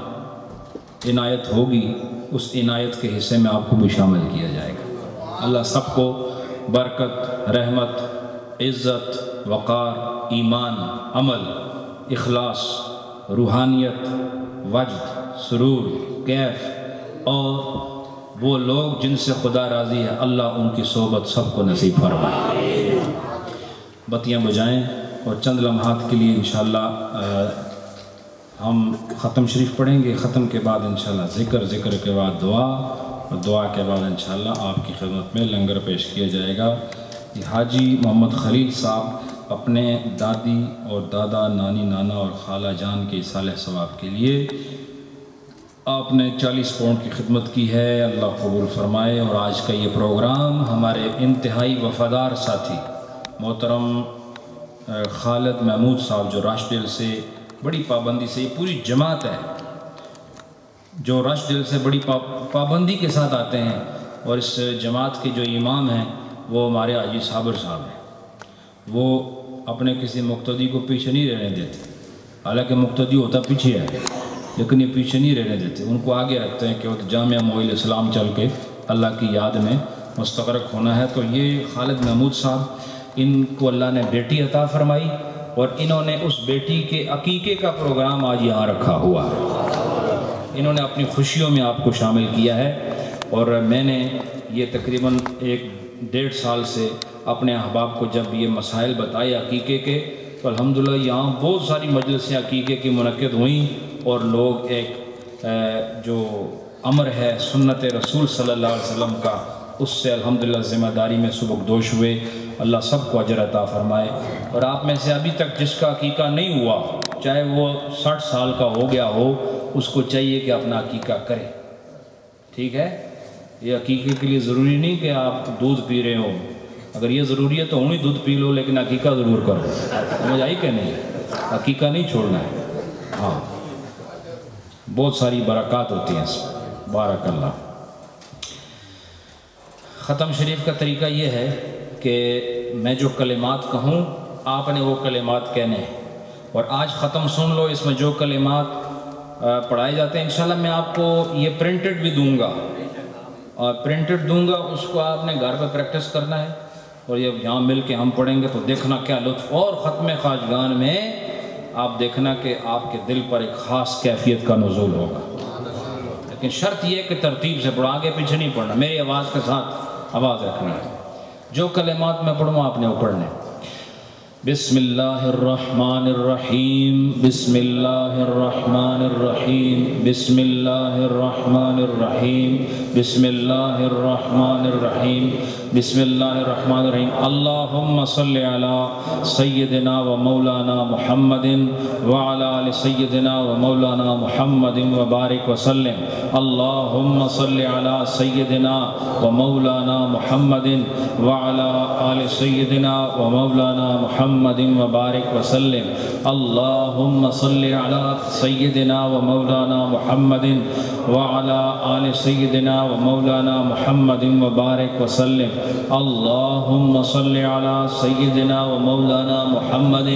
عنایت ہوگی اس عنایت کے حصے میں آپ کو بھی شامل کیا جائے گا۔ اللہ سب کو برکت، رحمت، عزت، وقار، ایمان، عمل، اخلاص، روحانیت، وجد، سرور، کیف، اور وہ لوگ جن سے خدا راضی ہے اللہ ان کی صحبت سب کو نصیب فرمائے۔ بتیاں بجائیں اور چند لمحات کے لیے انشاءاللہ ہم ختم شریف پڑھیں گے۔ ختم کے بعد انشاءاللہ ذکر کے بعد دعا، اور دعا کے بعد انشاءاللہ آپ کی خدمت میں لنگر پیش کیا جائے گا۔ حاجی محمد خلیل صاحب اپنے دادی اور دادا، نانی، نانا اور خالہ جان کے صالح ثواب کے لیے آپ نے 40 پاؤنڈ کی خدمت کی ہے، اللہ قبول فرمائے۔ اور آج کا یہ پروگرام ہمارے انتہائی وفادار ساتھی محترم خالد محمود صاحب جو راشدیل سے بڑی پابندی سے، یہ پوری جماعت ہے جو راشدیل سے بڑی پابندی کے ساتھ آتے ہیں، اور اس جماعت کے جو امام ہیں وہ ہمارے حاجی صابر صاحب ہیں۔ وہ اپنے کسی مقتدی کو پیچھے نہیں رہنے دیتے، حالانکہ مقتدی ہوتا پیچھے ہے لیکن یہ پیچھے نہیں رہنے دیتے، ان کو آگے رکھتے ہیں کہ وہ جامعہ معین اسلام چل کے اللہ کی یاد میں مستغرق ہونا ہے۔ تو یہ خالد محمود صاحب، ان کو اللہ نے بیٹی عطا فرمائی اور انہوں نے اس بیٹی کے عقیقے کا پروگرام آج یہاں رکھا ہوا ہے، انہوں نے اپنی خوشیوں میں آپ کو شامل کیا ہے۔ اور میں نے یہ تقریباً 1-1.5 سال سے اپنے احباب کو جب یہ مسائل بتائے عقیقے کے تو الحمدللہ یہاں بہت ساری مجلسیں عقیقے کی منعقد ہوئیں اور لوگ ایک جو امر ہے سنت رسول صلی اللہ علیہ وسلم کا اس سے الحمدللہ ذمہ داری میں سبکدوش ہوئے. اللہ سب کو اجر عطا فرمائے. اور آپ میں سے ابھی تک جس کا عقیقہ نہیں ہوا چاہے وہ 60 سال کا ہو گیا ہو اس کو چاہیے کہ اپنا عقیقہ کرے. ٹھیک ہے؟ یہ عقیقے کے لیے ضروری نہیں کہ آپ دودھ پی رہے ہو. اگر یہ ضروری ہے تو ہوں ہی دودھ پی لو لیکن عقیقہ ضرور کرو. سمجھ آئی کہ نہیں؟ عقیقہ نہیں چھوڑنا ہے. ہاں بہت ساری برکات ہوتی ہیں اس میں. بارک اللہ. ختم شریف کا طریقہ یہ ہے کہ میں جو کلمات کہوں آپ نے وہ کلمات کہنے ہیں. اور آج ختم سن لو. اس میں جو کلمات پڑھائے جاتے ہیں انشاءاللہ میں آپ کو یہ پرنٹڈ بھی دوں گا اور پرنٹڈ دوں گا. اس کو آپ نے گھر پہ پریکٹس کرنا ہے اور یہ یہاں مل کے ہم پڑھیں گے تو دیکھنا کیا لطف. اور ختم خواجگان میں آپ دیکھنا کہ آپ کے دل پر ایک خاص کیفیت کا نزول ہوگا. لیکن شرط یہ کہ ترتیب سے پڑھو. آگے پیچھے نہیں پڑھنا. میری آواز کے ساتھ آواز رکھنا ہے. جو کلمات میں پڑھوں آپ نے وہ پڑھنے. بسم اللہ الرحمن الرحیم. بسم اللہ الرحمن الرحیم. بسم اللہ الرحمن الرحیم. بسم اللہ الرحمن الرحیم. بسم اللہ الرحمن الرحیم. اللہم صلی علی سیدنا و مولانا محمد وعلی آل سیدنا و مولانا محمد وبارک وسلم. اللہم صلی علی سیدنا و مولانا محمد وعلی آل سیدنا و مولانا محمد وبارک وسلم. اللہم صلی علی سیدنا و مولانا محمد وعلی آل سیدنا و مولانا محمد وبارک وسلم. اللہم صلی علی سیدنا و مولانا محمد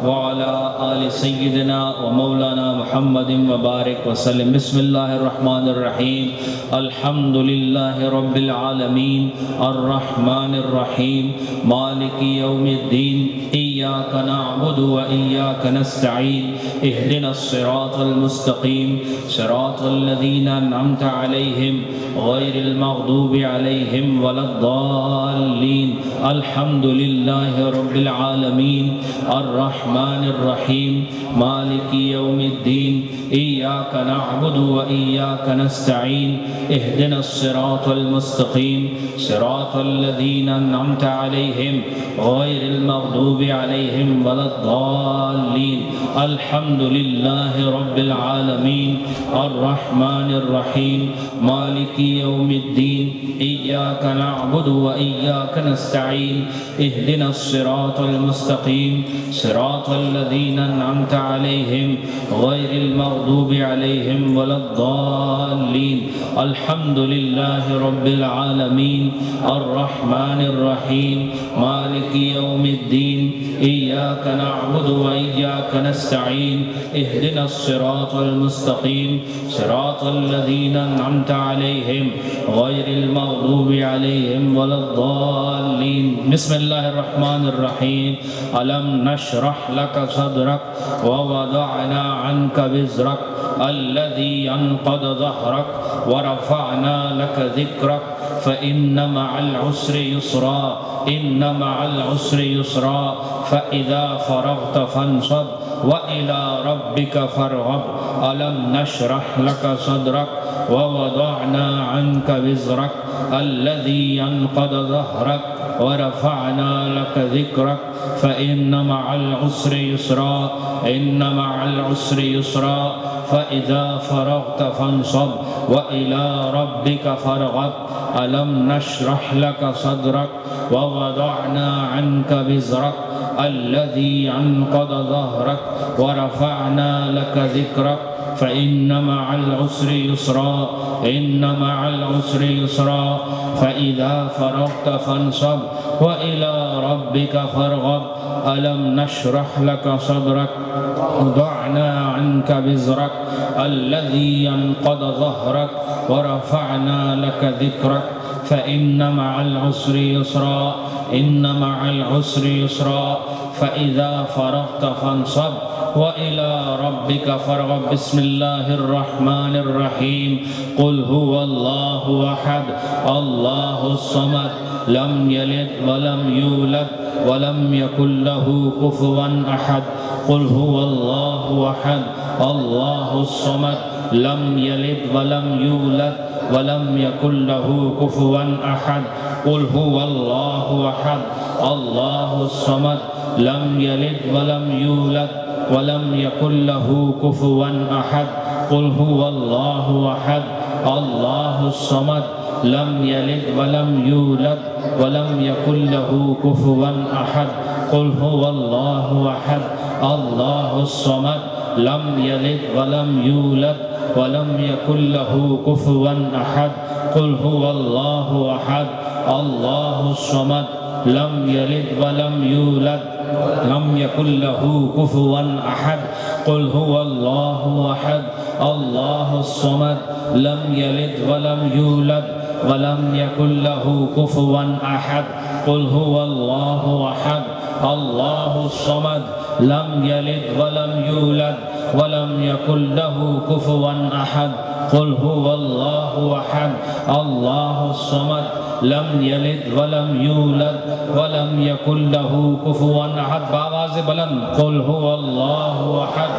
وعلی آل سیدنا و مولانا محمد وبارک وسلم. بسم اللہ الرحمن الرحیم. الحمدللہ رب العالمین الرحمن الرحیم مالک یوم الدین. ایاک نعبد و ایاک نستعین. اہدنا الصراط المستقیم صراط الذین انعمت علیہم غیر المغضوب علیہم ولا الضالین. الحمدللہ رب العالمین الرحمن الرحیم مالک یوم الدین. ایاک نعبد و ایاک نستعین. اہدنا الصراط المستقیم صراط الذین انعمت علیہم غیر المغضوب علیہم ولا الضالین. الحمدللہ رب العالمین الرحمن الرحیم مالک یوم الدین. ایاک نعبد و ایاک نستعین. اہدنا الصراط المستقیم صراط الذین انعمت علیہم غیر المغضوب علیہم ولا الضالین. الحمدللہ رب العالمین الرحمن الرحیم مالک یوم الدین. ایاک نعبد و ایاک نستعین. اہدنا الصراط المستقیم صراط الذین انعمت علیہم غیر المغضوب علیہم ولا الضالین. بسم اللہ الرحمن الرحیم. الم نشرح لك صدرك ووضعنا عنك وزرك الذي انقض ظهرك ورفعنا لك ذكرك فإن مع العسر يسرا. إن مع العسر يسرا. فإذا فرغت فانصب وإلى ربك فارغب. ألم نشرح لك صدرك ووضعنا عنك وزرك الذي انقض ظهرك ورفعنا لك ذكرك فإن مع العسر يسرا. إن مع العسر يسرا. فإذا فرغت فانصب وإلى ربك فارغب. ألم نشرح لك صدرك ووضعنا عنك وزرك الذي انقض ظهرك ورفعنا لك ذكرك فإن مع العسر يسرا. إن مع العسر يسرا. فإذا فرغت فانصب وإلى ربك فارغب. ألم نشرح لك صدرك ووضعنا ووضعنا عنك وزرك الذي ينقض ظهرك ورفعنا لك ذكرك فإن مع العسر يسرا إن مع العسر يسرا فإذا فرغت فانصب وإلى ربك فارغب. بسم الله الرحمن الرحيم. قل هو الله أحد الله الصمد لم يلد ولم يولد ولم يكن له كفوا أحد. قل هو الله أحد الله الصمد لم يلد ولم يولد ولم يكن له كفوا أحد. قل هو الله أحد الله الصمد لم يلد ولم يولد ولم يكن له كفوا أحد. قل هو الله أحد الله الصمد لم يلد ولم يولد ولم يكن له كفوا أحد. قل هو الله أحد الله الصمد لم يلد ولم يولد ولم يكن له كفوا أحد. قل هو الله أحد الله الصمد لم يلد ولم يولد لم يكن له كفوا أحد. قل هو الله أحد الله الصمد لم يلد ولم يولد ولم يكن له كفوا أحد. قل هو الله أحد الله الصمد لم يلد ولم يولد ولم يكن له كفوا أحد. قل هو الله أحد الله الصمد لم يلد ولم يولد ولم يكن له كفوا أحد. بآواز بلند. قل هو الله أحد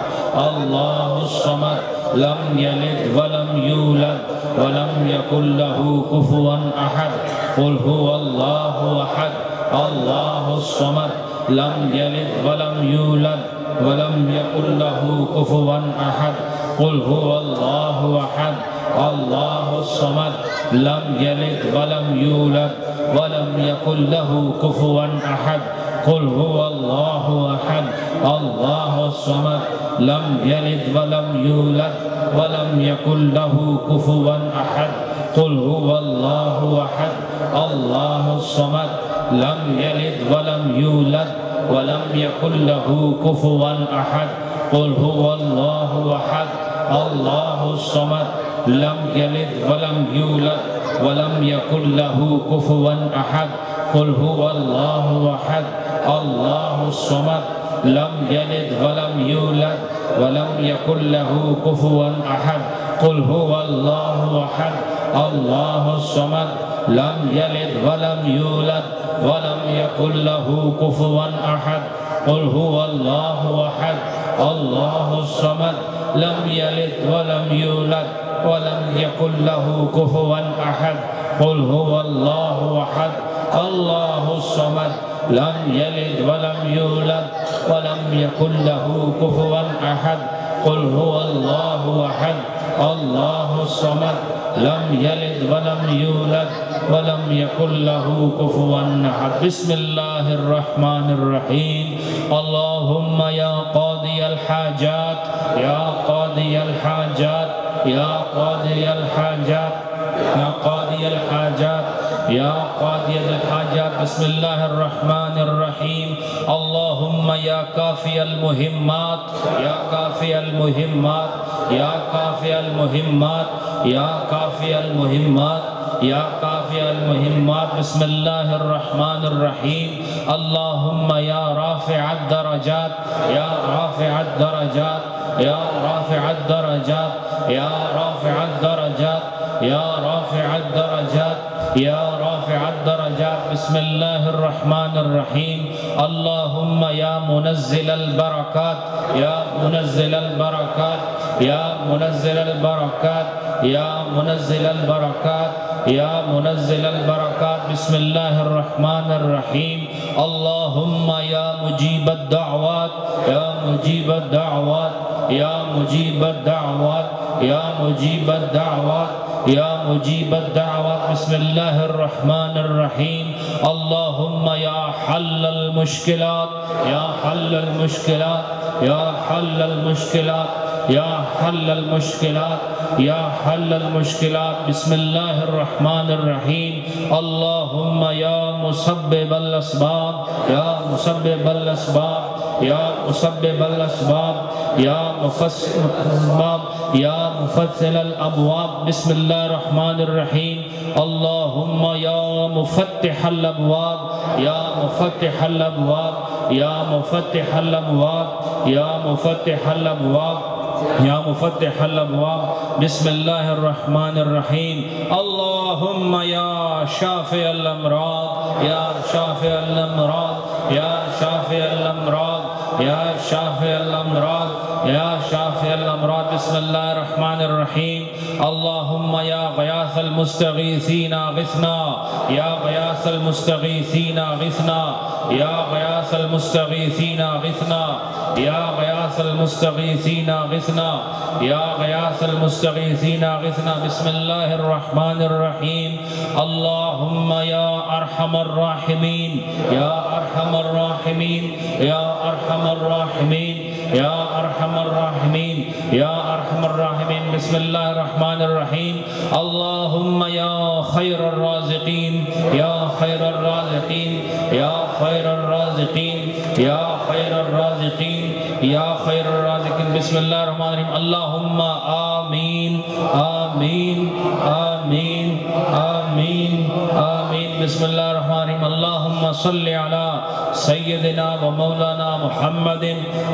الله الصمد لم يلد ولم يولد ولم يكن له كفوا أحد. قل هو الله أحد الله الصمد لم يلد ولم يولد ولم يكن له كفوا أحد. قل هو الله أحد الله الصمد لم يلد ولم يولد ولم يكن له كفوا أحد. قل هو الله أحد الله الصمد لم يلد ولم يولد ولم يكن له كفوا أحد. قل هو الله أحد الله الصمد لم يلد ولم يولد ولم يكن له كفوا أحد. قل هو الله أحد الله الصمد لم يلد ولم يولد ولم يكن له كفوا أحد. قل هو الله أحد الله الصمد لم يلد ولم يولد ولم يكن له كفوا أحد. قل هو الله أحد الله الصمد لم يلد ولم يولد ولم يكن له كفوا أحد. قل هو الله أحد الله الصمد لم يلد ولم يولد ولم يكن له كفوا أحد. قل هو الله أحد الله الصمد لم يلد ولم يولد ولم يكن له كفوا أحد. قل هو الله أحد الله الصمد لم يلد ولم يولد ولم يكن له كفوا أحد. بسم الله الرحمن الرحيم. اللهم يا قاضي الحاجات يا قاضي الحاجات يا قاضي الحاجات يا قاضي الحاجات يا قاضي الحاجات. بسم الله الرحمن الرحيم. اللهم يا كافي المهمات يا كافي المهمات يا كافي المهمات يا كافي المهمات يا كافي المهمات. بسم الله الرحمن الرحيم. اللهم يا رافع الدرجات يا رافع الدرجات يا رافع الدرجات يا رافع الدرجات يا رافع الدرجات يا رافع الدرجات. بسم الله الرحمن الرحيم. اللهم يا منزل البركات يا منزل البركات يا منزل البركات يا منزل البركات يا منزل البركات. بسم الله الرحمن الرحيم. اللهم يا مجيب الدعوات يا مجيب الدعوات يا مجيب الدعوات يا مجيب الدعوات يا مجيب الدعوات. بسم الله الرحمن الرحيم. اللهم يا حل المشكلات يا حل المشكلات يا حل المشكلات يا حل المشكلات يا حل المشكلات. بسم الله الرحمن الرحيم. اللهم يا مسبب الأسباب يا مسبب الأسباب یا مسبب الاسباب یا مفصل الاسباب یا مفصل الابواب بسم اللہ الرحمن الرحیم اللہم یا مفتح الابواب یا مفتح الابواب یا مفتح الابواب یا مفتح الابواب یا مفتح الابواب بسم اللہ الرحمن الرحیم اللہم یا شافع الامراض یا شافع الامراض یا شافع الامراض یا شافع الامراض یا شافع الامراض بسم اللہ الرحمن الرحیم اللہم یا غیاث المستغیثین اغثنا یا غیاث المستغیثین اغثنا یا غیاث المستغیثین اغثنا یا غیاث المستغیثین اغثنا یا غیاث المستغیثین اغثنا بسم اللہ الرحمن الرحیم اللہم یا ارحم الراحمین یا ارحم الراحمین یا ارحم الراحمین یا ارحم الراحمین یا ارحم الراحمین بسم اللہ الرحمن الرحیم اللہم یا خیر الرازقین یا خیر الرازقین یا خیر الرازقین یا خیر الرازقین یا خیر الرازقین بسم اللہ الرحمن الرحیم اللہم آمین آمین آمین آمین آمین بسم اللہ الرحمن الرحیم اللہم صلی علی سیدنا و مولانا محمد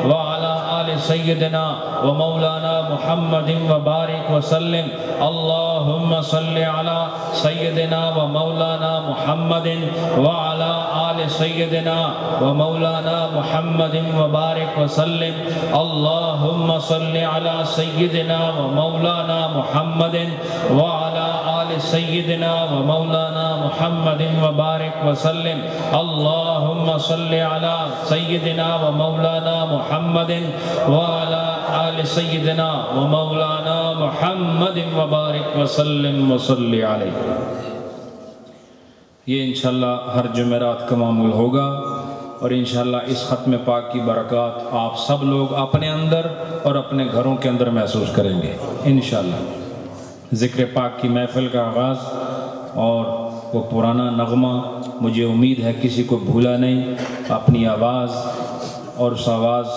وعلی آل سیدنا و مولانا محمد وبارک وسلم اللہم صلی علی سیدنا و مولانا محمد وعلی آل سیدنا و مولانا محمد وبارک وسلم اللہم صلی علی سیدنا و مولانا محمد وعلی آل سیدنا و مولانا محمد وبارک وسلم اللہم صلی علی سیدنا و مولانا محمد وعلی آل سیدنا و مولانا محمد وبارک وسلم وصلی علیہ. یہ انشاءاللہ ہر جمعرات کا معمول ہوگا اور انشاءاللہ اس ختم پاک کی برکات آپ سب لوگ اپنے اندر اور اپنے گھروں کے اندر محسوس کریں گے انشاءاللہ. ذکر پاک کی محفل کا آغاز اور وہ پرانا نغمہ مجھے امید ہے کسی کو بھولا نہیں. اپنی آواز اور اس آواز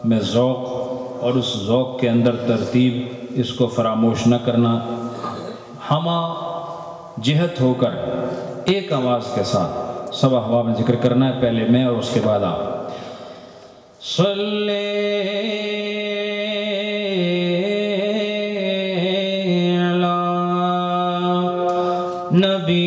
میں ذوق اور اس ذوق کے اندر ترتیب اس کو فراموش نہ کرنا. ہمہ جہت ہو کر ایک آواز کے ساتھ سب احباب میں ذکر کرنا ہے، پہلے میں اور اس کے بعد آپ. صلی نبی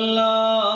اللہ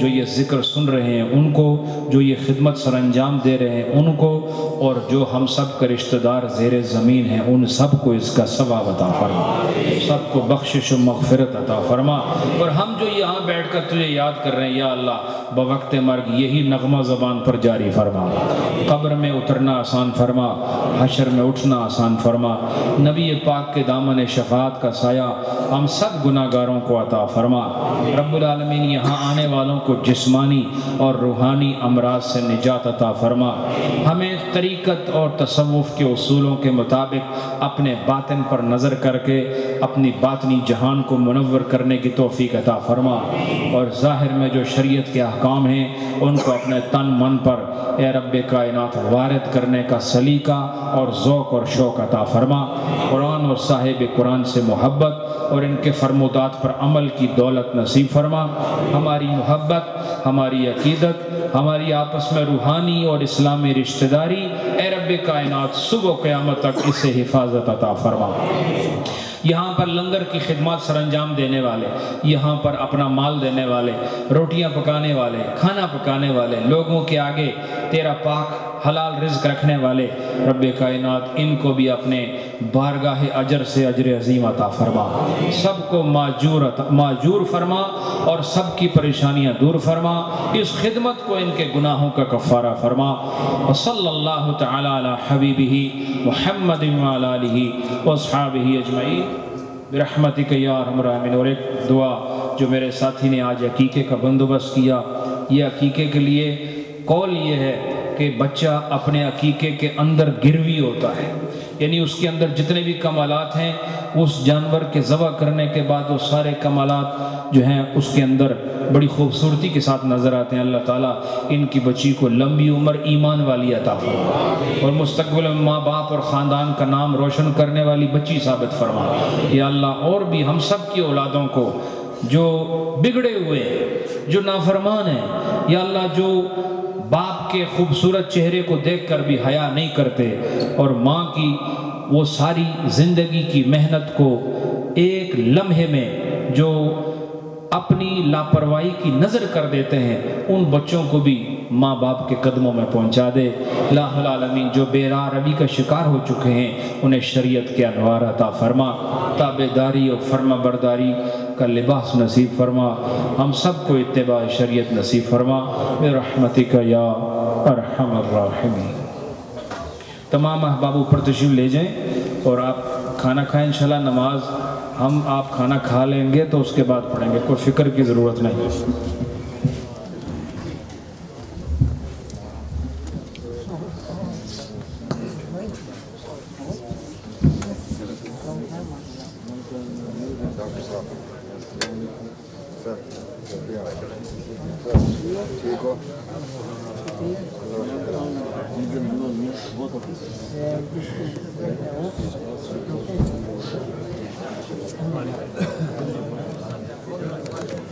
جو یہ ذکر سن رہے ہیں ان کو، جو یہ خدمت سر انجام دے رہے ہیں ان کو، اور جو ہم سب کے رشتہ دار زیر زمین ہیں ان سب کو اس کا ثواب عطا فرما، سب کو بخشش و مغفرت عطا فرما۔ اور ہم جو یہاں بیٹھ کر تجھے یاد کر رہے ہیں یا اللہ، بوقت مرگ یہی نغمہ زبان پر جاری فرما، قبر میں اترنا آسان فرما، حشر میں اٹھنا آسان فرما، نبی پاک کے دامن شفاعت کا سایہ ہم سب گناہگاروں کو عطا فرما۔ رب العالمین یہاں آنے والوں کو جسمانی اور روحانی امراض سے نجات عطا فرما، ہمیں طریقت اور تصوف کے اصولوں کے مطابق اپنے باطن پر نظر کر کے اپنی باطنی جہان کو منور کرنے کی توفیق عطا فرما، اور ظاہر میں جو شریعت کے احکام ہیں ان کو اپنے تن من پر اے رب کائنات وارد کرنے کا سلیقہ اور ذوق اور شوق عطا فرما، قرآن اور صاحب قرآن سے محبت اور ان کے فرمودات پر عمل کی دولت نصیب فرما، ہماری محبت، ہماری عقیدت، ہماری آپس میں روحانی اور اسلامی رشتہ داری اے رب کائنات صبح و قیامت تک اس سے حفاظت عطا فرما۔ یہاں پر لنگر کی خدمات سر انجام دینے والے، یہاں پر اپنا مال دینے والے، روٹیاں پکانے والے، کھانا پکانے والے، لوگوں کے آگے تیرا پاک حلال رزق رکھنے والے رب کائنات ان کو بھی اپنے بارگاہ اجر سے اجر عظیم عطا فرما، سب کو معجور فرما اور سب کی پریشانیاں دور فرما، اس خدمت کو ان کے گناہوں کا کفارہ فرما۔ وصلی اللہ تعالی علی حبیبہ محمد وعلی آلہ واصحابہ اجمعین برحمتک یا ارحم الراحمین۔ اور ایک دعا جو میرے ساتھی نے آج عقیقے کا بندوبست کیا، یہ عقیقے کے لیے قول یہ ہے کہ بچہ اپنے عقیقے کے اندر گروی ہوتا ہے، یعنی اس کے اندر جتنے بھی کمالات ہیں اس جانور کے ذبح کرنے کے بعد وہ سارے کمالات جو ہیں اس کے اندر بڑی خوبصورتی کے ساتھ نظر آتے ہیں۔ اللہ تعالیٰ ان کی بچی کو لمبی عمر ایمان والی عطا فرما اور مستقبل میں ماں باپ اور خاندان کا نام روشن کرنے والی بچی ثابت فرما۔ یا اللہ اور بھی ہم سب کی اولادوں کو جو بگڑے ہوئے ہیں، جو نافرمان ہیں، یا اللہ جو باپ کے خوبصورت چہرے کو دیکھ کر بھی حیا نہیں کرتے اور ماں کی وہ ساری زندگی کی محنت کو ایک لمحے میں جو اپنی لاپرواہی کی نظر کر دیتے ہیں، ان بچوں کو بھی ماں باپ کے قدموں میں پہنچا دے۔ الہ العالمین جو بے راہ روی کا شکار ہو چکے ہیں انہیں شریعت کے انوار عطا فرما، تابعداری اور فرما برداری کا لباس نصیب فرما، ہم سب کو اتباع شریعت نصیب فرما برحمتک یا ارحم الراحمین۔ تمام احباب اوپر تشریف لے جائیں اور آپ کھانا کھائیں، انشاءاللہ نماز ہم آپ کھانا کھا لیں گے تو اس کے بعد پڑھیں گے، کوئی فکر کی ضرورت نہیں۔